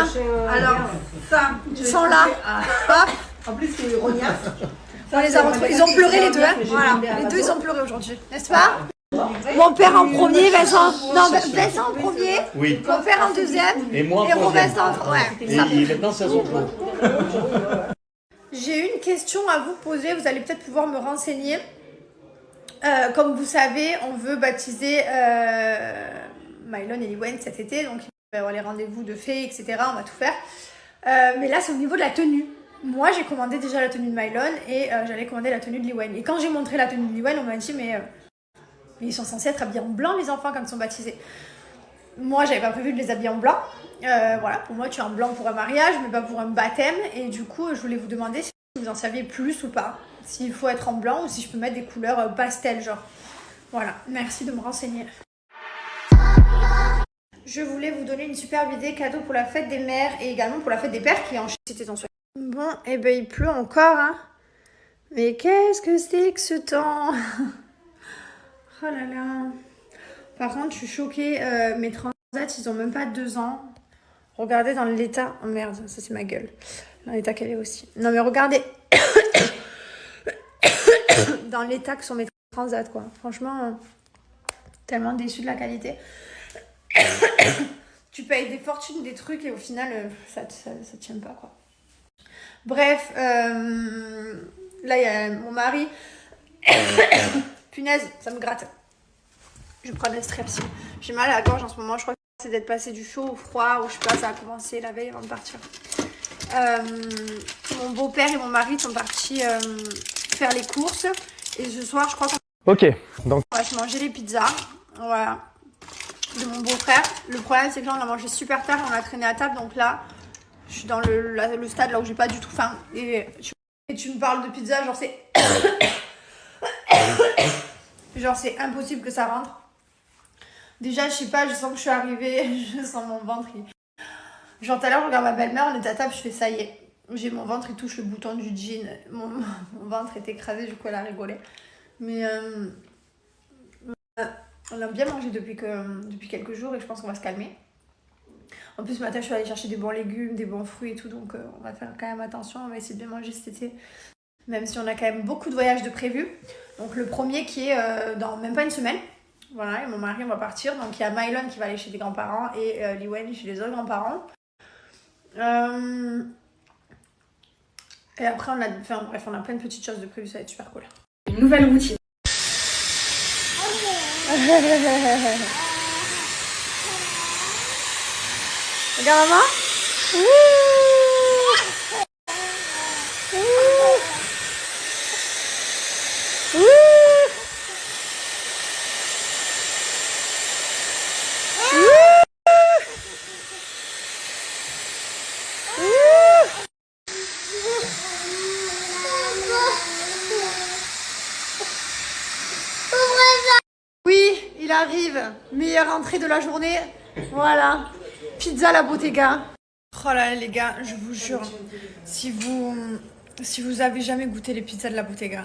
Voilà. Alors, ça, ils sont là. Hop. En plus, c'est Ronia. On les a retrouvés. Ils ont pleuré les deux. Hein. Voilà. Les deux, ils ont pleuré aujourd'hui. N'est-ce pas? Mon père en premier, Vincent. Non, Vincent en premier. Oui. Mon père en deuxième. Et moi en troisième. Vincent. Ouais. Et maintenant, c'est à son tour. J'ai une question à vous poser. Vous allez peut-être pouvoir me renseigner. Comme vous savez, on veut baptiser Mylon et Liwen cet été. Donc, il va y avoir les rendez-vous de fées, etc. On va tout faire. Mais là, c'est au niveau de la tenue. Moi, j'ai commandé déjà la tenue de Mylon et j'allais commander la tenue de Liwen. Et quand j'ai montré la tenue de Liwen, on m'a dit mais ils sont censés être habillés en blanc, les enfants, quand ils sont baptisés. Moi, j'avais pas prévu de les habiller en blanc. Voilà, pour moi, tu es en blanc pour un mariage, mais pas pour un baptême. Et du coup, je voulais vous demander si vous en saviez plus ou pas. S'il faut être en blanc ou si je peux mettre des couleurs pastel, genre. Voilà, merci de me renseigner. Je voulais vous donner une superbe idée cadeau pour la fête des mères et également pour la fête des pères qui est en c'était ton souhait. Bon, et ben il pleut encore, hein. Mais qu'est-ce que c'est que ce temps? Oh là là. Par contre, je suis choquée. Mes transats, ils ont même pas 2 ans. Regardez dans l'état. Oh merde, ça c'est ma gueule. Dans l'état qu'elle est aussi. Non mais regardez. Dans l'état que sont mes transats, quoi. Franchement, tellement déçue de la qualité. Tu payes des fortunes, des trucs et au final, ça tient pas, quoi. Bref, là, il y a mon mari. Punaise, ça me gratte. Je prends des strepsils. J'ai mal à la gorge en ce moment. Je crois que c'est d'être passé du chaud au froid ou je sais pas, ça a commencé la veille avant de partir. Mon beau-père et mon mari sont partis faire les courses. Et ce soir, je crois qu'on va se manger les pizzas. Voilà. De mon beau-frère. Le problème, c'est que là, on a mangé super tard. On a traîné à table. Donc là, je suis dans le stade là où j'ai pas du tout faim. Et tu me parles de pizza, genre c'est... genre c'est impossible que ça rentre. Déjà, je sais pas, je sens que je suis arrivée, je sens mon ventre. Genre tout à l'heure, je regarde ma belle-mère, on est à table, je fais ça y est. J'ai mon ventre, il touche le bouton du jean. Mon ventre est écrasé, du coup elle a rigolé. Mais on a bien mangé depuis quelques jours et je pense qu'on va se calmer. En plus, ce matin, je suis allée chercher des bons légumes, des bons fruits et tout, donc on va faire quand même attention, on va essayer de bien manger cet été. Même si on a quand même beaucoup de voyages de prévus. Donc le premier qui est dans même pas une semaine. Voilà, et mon mari, on va partir. Donc il y a Mylon qui va aller chez des grands-parents et Liwen chez les autres grands-parents. Et après, on a plein de petites choses de prévues, ça va être super cool. Une nouvelle routine. Regarde maman. Oui, il arrive. Meilleure entrée de la journée. Voilà. Pizza la Bottega. Oh là là les gars, je vous jure, si vous avez jamais goûté les pizzas de la Bottega,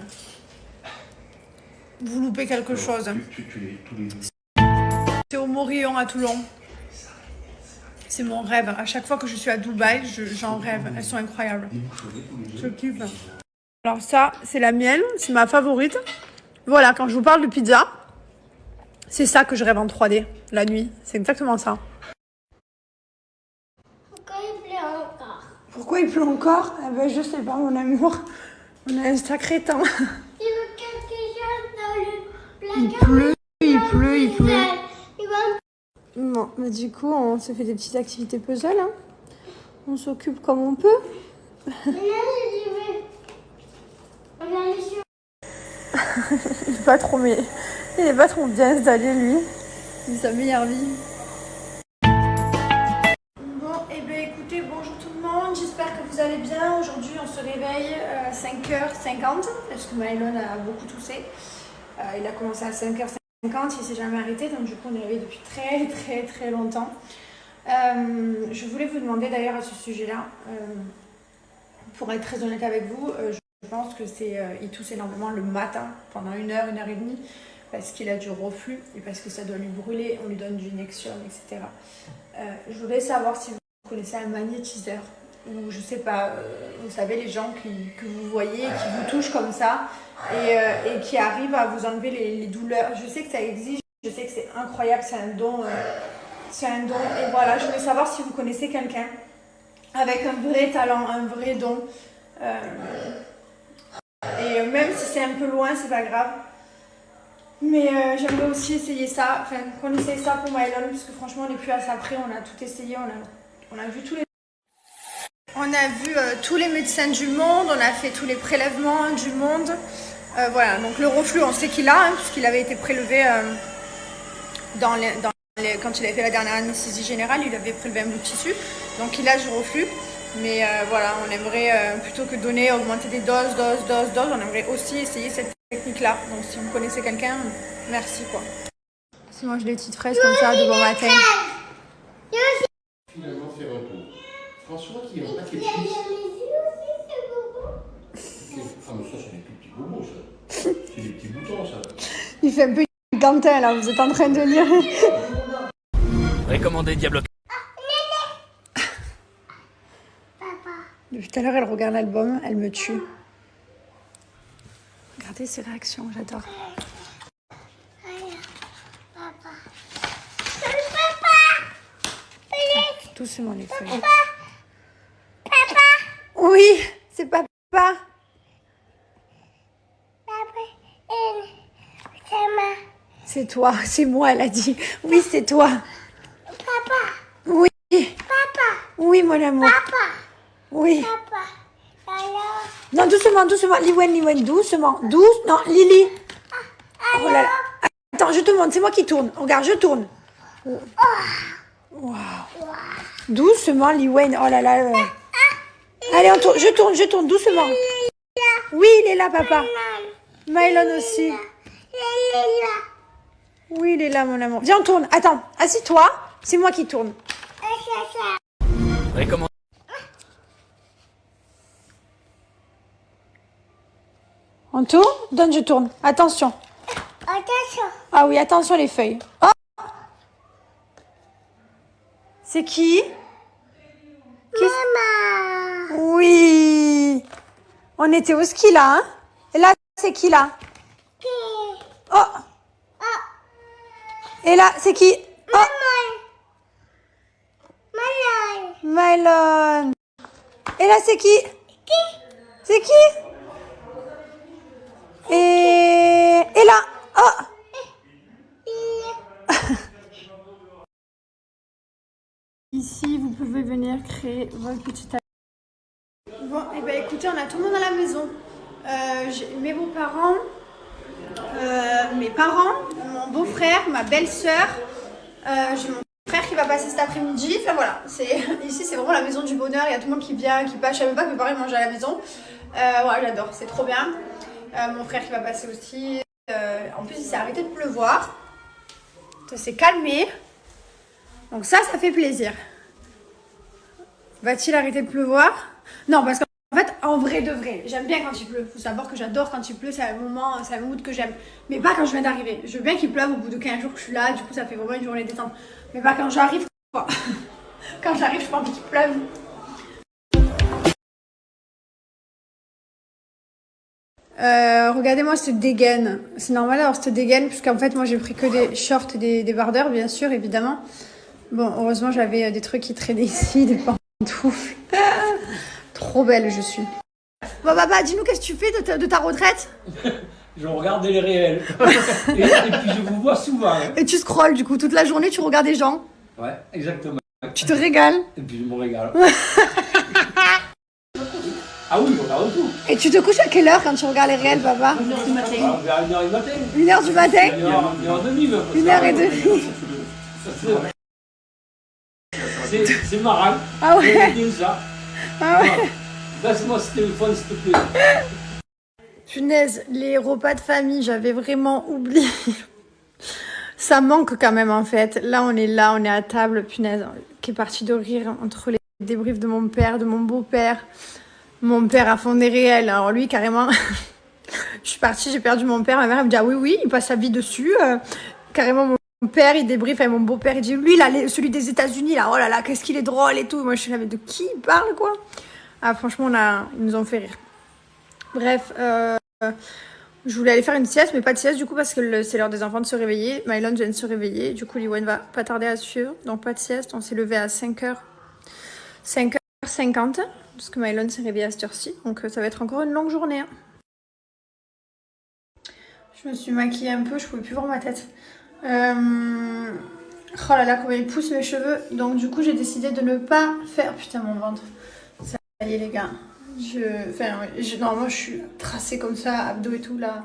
vous loupez quelque chose. C'est au Morillon à Toulon. C'est mon rêve. À chaque fois que je suis à Dubaï, j'en rêve. Elles sont incroyables. Je kiffe. Alors ça, c'est la mienne. C'est ma favorite. Voilà, quand je vous parle de pizza, c'est ça que je rêve en 3D, la nuit. C'est exactement ça. Pourquoi il pleut encore? Eh ben, je sais pas, mon amour. On a un sacré temps. Il pleut. Bon, mais du coup, on se fait des petites activités puzzle. Hein. On s'occupe comme on peut. Il est pas trop bien installé, lui. Il sa meilleure vie. Bon, et ben écoutez, bonjour tout le monde. J'espère que vous allez bien. Aujourd'hui, on se réveille à 5h50 parce que Mylon a beaucoup toussé. Il a commencé à 5h50. Il s'est jamais arrêté, donc du coup on est réveillé depuis très très très longtemps. Je voulais vous demander d'ailleurs à ce sujet-là, pour être très honnête avec vous, je pense que il tousse énormément le matin, pendant 1h, 1h30, parce qu'il a du reflux et parce que ça doit lui brûler, on lui donne du Nexium, etc. Je voulais savoir si Vous connaissez un magnétiseur, ou je sais pas, vous savez, les gens que vous voyez, qui vous touchent comme ça, et qui arrivent à vous enlever les douleurs. Je sais que ça existe, je sais que c'est incroyable, c'est un don. Et voilà, je voulais savoir si vous connaissez quelqu'un avec un vrai talent, un vrai don. Et même si c'est un peu loin, c'est pas grave. Mais j'aimerais aussi essayer ça, enfin qu'on essaye ça pour Mylon, parce que franchement on n'est plus à ça près, on a tout essayé, on a vu tous les... On a vu tous les médecins du monde, on a fait tous les prélèvements du monde. Voilà, donc le reflux on sait qu'il a, hein, puisqu'il avait été prélevé quand il avait fait la dernière anesthésie générale, il avait prélevé un bout de tissu, donc il a du reflux. Mais voilà, on aimerait, plutôt que donner, augmenter des doses, on aimerait aussi essayer cette technique-là. Donc si vous connaissez quelqu'un, merci quoi. Si moi je des petites fraises comme ça de bon matin. Finalement faire un tour. François qui a un paquet de chips. Ah mais ça c'est des tout petits bobos ça. C'est des petits boutons ça. Il fait un peu Quentin là, vous êtes en train de lire. Recommandé Diablo. Depuis tout à l'heure, elle regarde l'album, elle me tue. Regardez ses réactions, j'adore. Doucement les feuilles. Papa. Oui, c'est papa. C'est toi, c'est moi, elle a dit. Oui, c'est toi. Papa. Oui. Papa. Oui, mon amour. Papa. Oui. Papa. Alors. Non, doucement. Liwen, doucement. Non, Lily. Oh là là. Attends, je te montre, c'est moi qui tourne. Regarde, je tourne. Waouh. Doucement, Liwen. Oh là là. Allez, on tourne. Je tourne, doucement. Oui, il est là, papa. Mylon aussi. Oui, il est là, mon amour. Viens, on tourne. Attends, assis-toi. C'est moi qui tourne. Recommandé. On tourne? Donne, je tourne. Attention. Attention. Ah oui, attention les feuilles. Oh! C'est qui? Maman. Oui. On était au ski là, hein? Et là, c'est qui là? Qui? Oh! Et là, c'est qui? Oh! Maman. Mylon. Et là, c'est qui? C'est qui? Et là, oh! Ici, vous pouvez venir créer votre petite... Bon, et ben écoutez, on a tout le monde à la maison. J'ai mes beaux-parents, mes parents, mon beau-frère, ma belle-sœur, j'ai mon frère qui va passer cet après-midi. Enfin voilà, ici c'est vraiment la maison du bonheur. Il y a tout le monde qui vient, qui passe. Je savais pas que mes parents mangeaient à la maison. Ouais, j'adore, c'est trop bien. Mon frère qui va passer aussi. En plus, il s'est arrêté de pleuvoir. Ça s'est calmé. Donc ça fait plaisir. Va-t-il arrêter de pleuvoir? Non, parce qu'en fait, en vrai de vrai, j'aime bien quand il pleut. Faut savoir que j'adore quand il pleut, c'est un moment, c'est un mood que j'aime. Mais pas quand je viens d'arriver. Je veux bien qu'il pleuve au bout de 15 jours que je suis là, du coup ça fait vraiment une journée détente. Mais pas quand j'arrive, quoi. Quand j'arrive, je pas envie qu'il pleuve. Regardez-moi cette dégaine. C'est normal d'avoir cette dégaine, puisqu'en fait, moi j'ai pris que des shorts et des débardeurs, bien sûr, évidemment. Bon, heureusement, j'avais des trucs qui traînaient ici, des pantoufles. Trop belle, je suis. Bon, papa, dis-nous, qu'est-ce que tu fais de ta retraite? Je regarde les réels. et puis je vous vois souvent. Hein. Et tu scrolles, du coup, toute la journée, tu regardes des gens. Ouais, exactement. Tu te régales. Et puis je me régale. Ah oui, je regarde tout. Et tu te couches à quelle heure quand tu regardes les réels, papa? 1h du matin. Vers 1h du matin. 1h du matin? 1h30. 1h30. C'est marrant. Ah ouais. J'aime bien ça. Ah ouais. Laisse-moi ce téléphone, s'il te plaît. Punaise, les repas de famille, j'avais vraiment oublié. Ça manque quand même en fait. Là, on est à table, punaise, qui est parti de rire entre les débriefs de mon père, de mon beau-père. Mon père a fond des réels. Alors lui, carrément, je suis partie, j'ai perdu mon père. Ma mère elle me dit, ah oui, il passe sa vie dessus. Carrément, mon Mon père, il débriefe avec mon beau-père, il dit lui, là, celui des États-Unis, là, oh là là, qu'est-ce qu'il est drôle et tout. Moi, je suis là, mais de qui il parle, quoi? Ah, franchement, ils nous ont fait rire. Bref, je voulais aller faire une sieste, mais pas de sieste du coup, parce que c'est l'heure des enfants de se réveiller. Mylon vient de se réveiller, du coup, Liwen va pas tarder à suivre, donc pas de sieste. On s'est levé à 5h50, parce que Mylon s'est réveillée à cette heure-ci, donc ça va être encore une longue journée. Hein. Je me suis maquillée un peu, je pouvais plus voir ma tête. Oh là là, comment ils poussent mes cheveux. Donc du coup, j'ai décidé de ne pas faire... Putain, mon ventre. Ça y est, les gars. Normalement, je suis tracée comme ça, abdos et tout, là.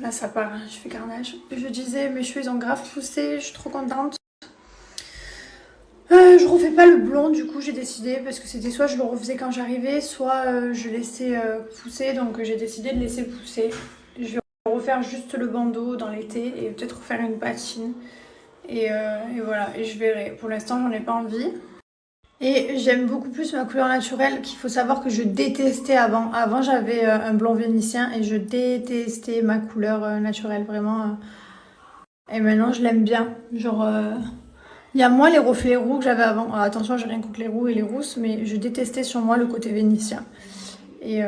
Là, ça part, hein, je fais carnage. Je disais, mes cheveux, ils ont grave poussé, je suis trop contente. Je refais pas le blond, du coup, j'ai décidé, parce que c'était soit je le refaisais quand j'arrivais, soit je laissais pousser, donc j'ai décidé de laisser pousser. Je vais refaire juste le bandeau dans l'été et peut-être refaire une patine. Et voilà, et je verrai. Pour l'instant, j'en ai pas envie. Et j'aime beaucoup plus ma couleur naturelle qu'il faut savoir que je détestais avant. Avant, j'avais un blond vénitien et je détestais ma couleur naturelle, vraiment. Et maintenant, je l'aime bien. Genre, il y a moins les reflets roux que j'avais avant. Alors, attention, j'ai rien contre les roux et les rousses, mais je détestais sur moi le côté vénitien. Et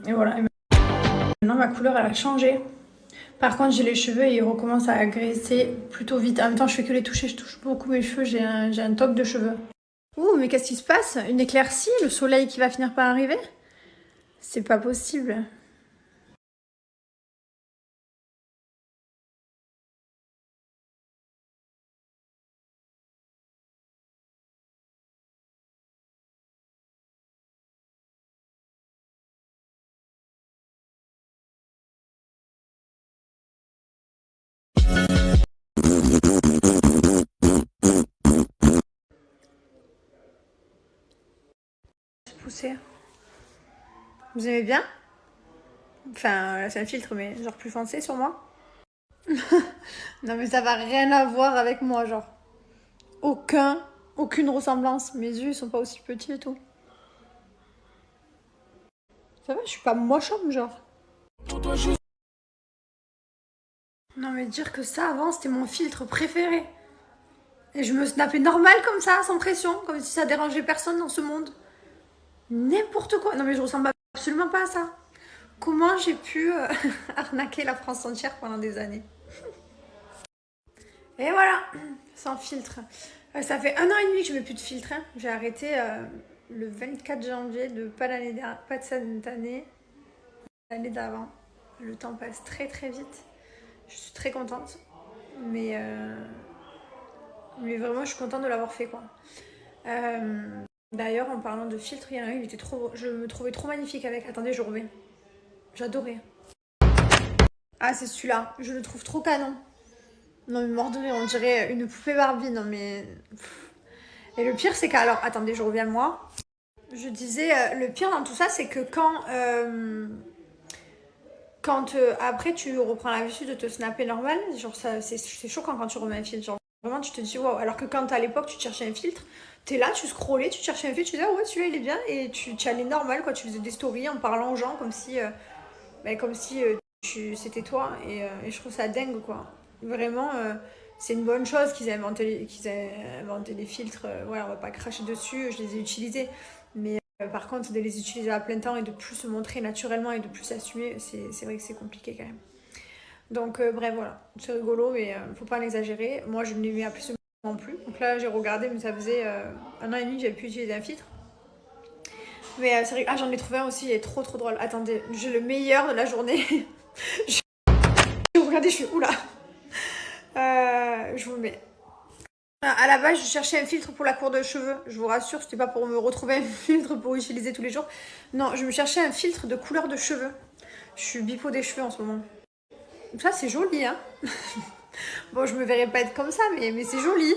voilà. Et maintenant, ma couleur, elle a changé. Par contre, j'ai les cheveux et ils recommencent à graisser plutôt vite. En même temps, je fais que les toucher, je touche beaucoup mes cheveux, j'ai un toc de cheveux. Ouh, mais qu'est-ce qui se passe? Une éclaircie? Le soleil qui va finir par arriver? C'est pas possible. Pousser. Vous aimez bien? Enfin, c'est un filtre, mais genre plus foncé sur moi. Non, mais ça va rien à voir avec moi, genre. Aucune ressemblance. Mes yeux, ils sont pas aussi petits et tout. Ça va, je suis pas moche-homme, genre. Non, mais dire que ça, avant, c'était mon filtre préféré. Et je me snappais normal comme ça, sans pression, comme si ça dérangeait personne dans ce monde. N'importe quoi. Non, mais je ressemble absolument pas à ça. Comment j'ai pu arnaquer la France entière pendant des années? Et voilà, sans filtre. Ça fait 1 an et demi que je mets plus de filtre. Hein. J'ai arrêté le 24 janvier pas de cette année, l'année d'avant. Le temps passe très très vite. Je suis très contente. Mais vraiment, je suis contente de l'avoir fait, quoi. D'ailleurs, en parlant de filtre, il y en a un, je me trouvais trop magnifique avec. Attendez, je remets. J'adorais. Ah, c'est celui-là. Je le trouve trop canon. Non, mais mort de rire, on dirait une poupée Barbie. Non, mais... Et le pire, c'est qu'alors... Attendez, je reviens à moi. Je disais, le pire dans tout ça, c'est que quand après, tu reprends l'habitude de te snapper normal, genre, c'est choquant quand tu remets un filtre. Genre, vraiment, tu te dis, waouh. Alors que quand à l'époque, tu cherchais un filtre, t'es là, tu scrollais, tu cherchais un filtre, tu disais, ah ouais, celui-là, il est bien. Et tu allais normal, quoi. Tu faisais des stories en parlant aux gens comme si... c'était toi. Et je trouve ça dingue, quoi. Vraiment, c'est une bonne chose qu'ils aient inventé les filtres. Voilà, on va pas cracher dessus, je les ai utilisés. Mais par contre, de les utiliser à plein temps et de plus se montrer naturellement et de plus s'assumer, c'est vrai que c'est compliqué quand même. Donc bref, voilà, c'est rigolo, mais faut pas en exagérer. Moi, je ne l'aimais absolument plus. Donc là, j'ai regardé, mais ça faisait 1 an et demi que j'avais pu utiliser un filtre. Mais c'est vrai, ah, j'en ai trouvé un aussi, il est trop drôle. Attendez, j'ai le meilleur de la journée. Regardez, je suis oula. Je vous le mets. À la base, je cherchais un filtre pour la cour de cheveux. Je vous rassure, c'était pas pour me retrouver un filtre pour utiliser tous les jours. Non, je me cherchais un filtre de couleur de cheveux. Je suis bipo des cheveux en ce moment. Ça, c'est joli, hein. Bon, je me verrais pas être comme ça, mais c'est joli.